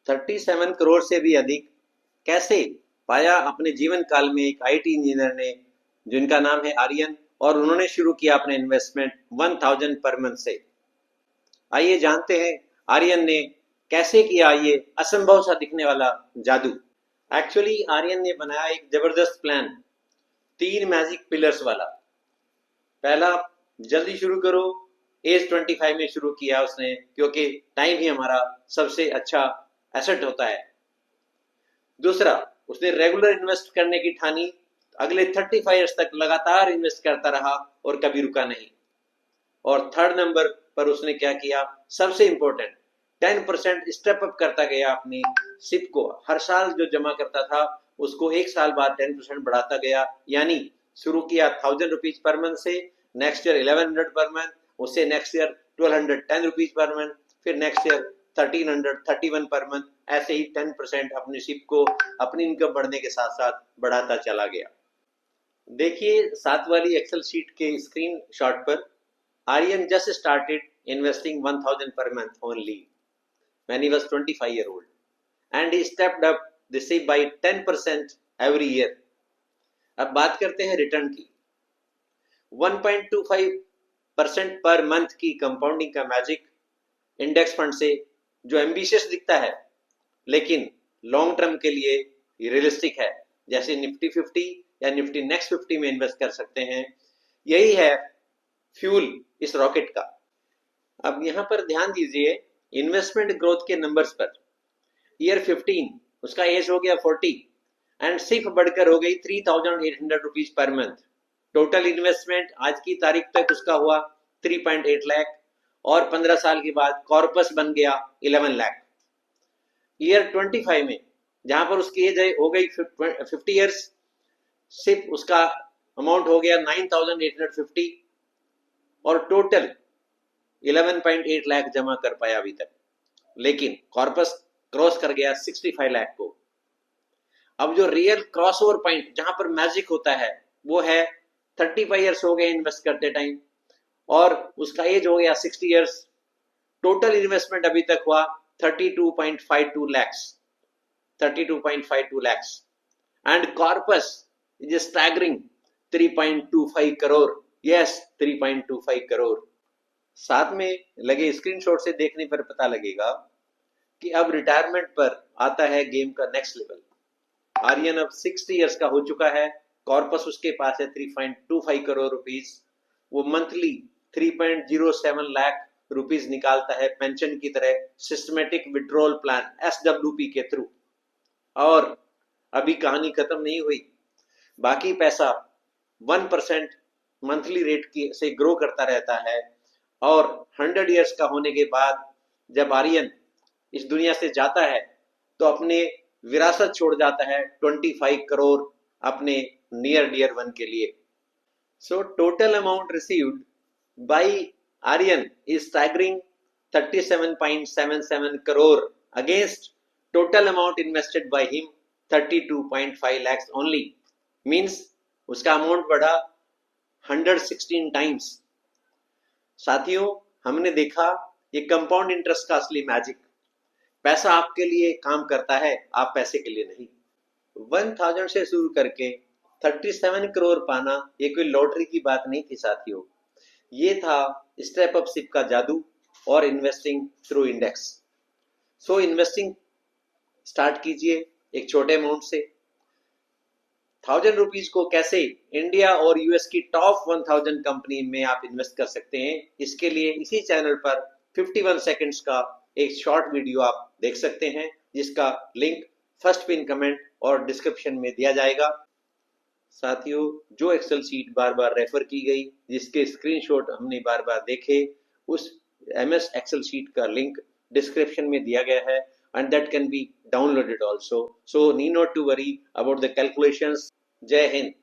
37 करोड़ से भी अधिक कैसे पाया अपने जीवन काल में एक आईटी इंजीनियर ने, जिनका नाम है आर्यन, और उन्होंने शुरू किया अपने इन्वेस्टमेंट 1000 पर मंथ से। आइए जानते हैं आर्यन ने कैसे किया ये असंभव सा दिखने वाला जादू। एक्चुअली आर्यन ने बनाया एक जबरदस्त प्लान, 3 मैजिक पिलर्स वाला। पहला, जल्दी शुरू करो। एज 25 में शुरू किया उसने, क्योंकि टाइम ही हमारा सबसे अच्छा एसेट होता है। दूसरा, उसने रेगुलर इन्वेस्ट करने की ठानी, अगले 35 ईयर्स तक लगातार इन्वेस्ट करता रहा और कभी रुका नहीं। और थर्ड नंबर पर उसने क्या किया, सबसे इंपॉर्टेंट, 10% स्टेप अप करता गया अपनी सिप को। हर साल जो जमा करता था उसको एक साल बाद 10% बढ़ाता गया। यानी शुरू किया 1000 रुपीज पर मंथ से, नेक्स्ट ईयर 1100 पर मंथ, उससे next year 1210 rupees per month, फिर नेक्स्ट ईयर 1331 पर मंथ। ऐसे ही 10% अपनी सिप को अपनी इनकम बढ़ने के साथ साथ बढ़ाता चला गया। देखिए साथ वाली एक्सेल शीट के स्क्रीन शॉट पर, Aryan just started investing 1000 per month only when he was 25 year old, and he stepped up the SIP by 10% every year. अब बात करते हैं रिटर्न की। 1.25% पर मंथ की कंपाउंडिंग का मैजिक इंडेक्स फंड से, जो एम्बिशियस दिखता है लेकिन लॉन्ग टर्म के लिए रियलिस्टिक है, जैसे निफ्टी 50 या निफ्टी नेक्स्ट 50 में इन्वेस्ट कर सकते हैं। यही है फ्यूल इस रॉकेट का। अब यहां पर ध्यान दीजिए इन्वेस्टमेंट ग्रोथ के नंबर्स पर। ईयर 15, उसका एज हो गया 40 एंड सिर्फ बढ़कर हो गई 3800 rupees per month. Total investment आज की तारीख तक उसका हुआ 3.8 लाख, और 15 साल के बाद कॉर्पस बन गया 11 लाख। ईयर 25 में, जहां पर उसकी एज हो गई 50 ईयर्स, सिर्फ उसका अमाउंट हो गया 9850, और टोटल 11.8 लाख जमा कर पाया अभी तक, लेकिन कॉर्पस क्रॉस कर गया 65 लाख को। अब जो रियल क्रॉसओवर पॉइंट, जहां पर मैजिक होता है, वो है 35 ईयर्स हो गए इन्वेस्ट करते टाइम, और उसका एज हो गया 60 ईयर्स। टोटल इन्वेस्टमेंट अभी तक हुआ 32.52 lakhs, 32.52 lakhs, and corpus is staggering 3.25 crore. Yes, 3.25 crore. साथ में लगे स्क्रीनशॉट से देखने पर पता लगेगा कि अब रिटायरमेंट पर आता है गेम का नेक्स्ट लेवल। आर्यन अब 60 इयर्स का हो चुका है, कॉर्पस उसके पास है 3.25 करोड़ रुपीज। वो मंथली 3.07 लाख रुपीज निकालता है पेंशन की तरह, सिस्टमेटिक विड्रॉल प्लान SWP के थ्रू। और अभी कहानी खत्म नहीं हुई, बाकी पैसा 1% मंथली रेट की से ग्रो करता रहता है। और 100 इयर्स का होने के बाद जब आर्यन इस दुनिया से जाता है तो अपने विरासत छोड़ जाता है 25 करोड़ अपने नियर डियर वन के लिए। So total amount received by Aryan is staggering 37.77 crore against total amount invested by him 32.5 lakhs only. Means उसका अमाउंट बढ़ा 116 टाइम्स। साथियों, हमने देखा ये कंपाउंड इंटरेस्ट का असली मैजिक। पैसा आपके लिए काम करता है, आप पैसे के लिए नहीं। 1000 से शुरू करके 37 करोड़ पाना ये कोई लॉटरी की बात नहीं थी साथियों, ये था स्टेप अप सिप का जादू और इन्वेस्टिंग थ्रू इंडेक्स। सो इन्वेस्टिंग स्टार्ट कीजिए एक छोटे अमाउंट से। 1000 रुपीज को कैसे इंडिया और यूएस की टॉप 1000 कंपनी में आप इन्वेस्ट कर सकते हैं, इसके लिए इसी चैनल पर 51 सेकंड्स का एक शॉर्ट वीडियो आप देख सकते हैं, जिसका लिंक फर्स्ट पिन कमेंट और डिस्क्रिप्शन में दिया जाएगा। साथियों, जो एक्सेल शीट बार बार रेफर की गई, जिसके स्क्रीनशॉट हमने बार बार देखे, उस MS एक्सेल शीट का लिंक डिस्क्रिप्शन में दिया गया है, and that can be downloaded also. So need not to worry about the calculations. Jai Hind.